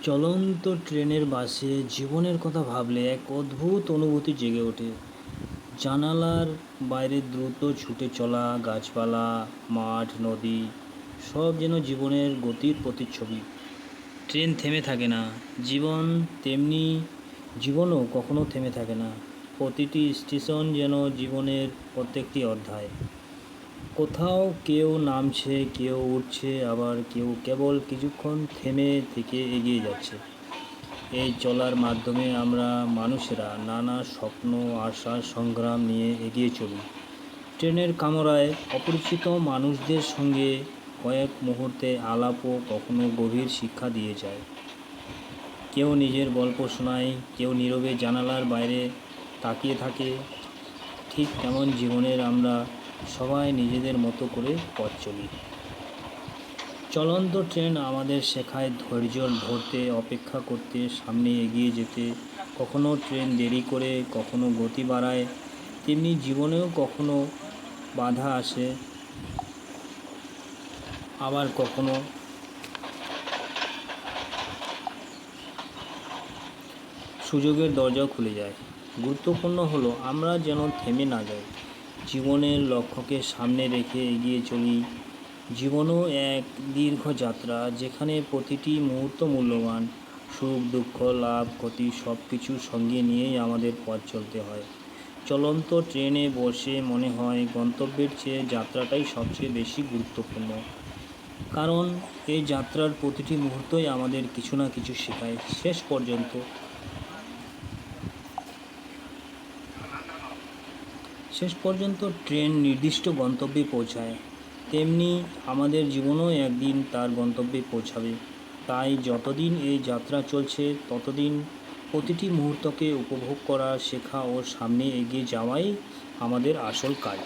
চলন্ত ট্রেনের বাসে জীবনের কথা ভাবলে এক অদ্ভুত অনুভূতি জেগে ওঠে। জানালার বাইরে দ্রুত ছুটে চলা গাছপালা, মাঠ, নদী সব যেন জীবনের গতির প্রতিচ্ছবি। ট্রেন থেমে থাকে না, জীবন তেমনি জীবনও কখনো থেমে থাকে না। প্রতিটি স্টেশন যেন জীবনের প্রত্যেকটি অধ্যায়। কোথাও কেউ নামছে, কেউ উঠছে, আবার কেউ কেবল কিছুক্ষণ থেমে থেকে এগিয়ে যাচ্ছে। এই চলার মাধ্যমে আমরা মানুষেরা নানা স্বপ্ন, আশা, সংগ্রাম নিয়ে এগিয়ে চলি। ট্রেনের কামরায় অপরিচিত মানুষদের সঙ্গে কয়েক মুহূর্তে আলাপও কখনো গভীর শিক্ষা দিয়ে যায়। কেউ নিজের গল্প শোনায়, কেউ নীরবে জানালার বাইরে তাকিয়ে থাকে। ঠিক তেমন জীবনের আমরা সবাই নিজেদের মতো করে পথ চলি। চলন্ত ট্রেন আমাদের শেখায় ধৈর্য ধরতে, অপেক্ষা করতে, সামনে এগিয়ে যেতে। কখনো ট্রেন দেরি করে, কখনো গতি বাড়ায়। তেমনি জীবনেও কখনো বাধা আসে, আবার কখনো সুযোগের দরজাও খুলে যায়। গুরুত্বপূর্ণ হলো আমরা যেন থেমে না যাই, জীবনের লক্ষ্যকে সামনে রেখে এগিয়ে চলি। জীবনও এক দীর্ঘ যাত্রা, যেখানে প্রতিটি মুহূর্ত মূল্যবান। সুখ, দুঃখ, লাভ, ক্ষতি সব কিছু সঙ্গে নিয়েই আমাদের পথ চলতে হয়। চলন্ত ট্রেনে বসে মনে হয় গন্তব্যের চেয়ে যাত্রাটাই সবচেয়ে বেশি গুরুত্বপূর্ণ। কারণ এই যাত্রার প্রতিটি মুহূর্তই আমাদের কিছু না কিছু শেখায়। শেষ পর্যন্ত ট্রেন নির্দিষ্ট গন্তব্যে পৌঁছায়, তেমনি আমাদের জীবনও একদিন তার গন্তব্যে পৌঁছাবে। তাই যতদিন এই যাত্রা চলছে ততদিন প্রতিটি মুহূর্তকে উপভোগ করা, শেখা ও সামনে এগিয়ে যাওয়াই আমাদের আসল কাজ।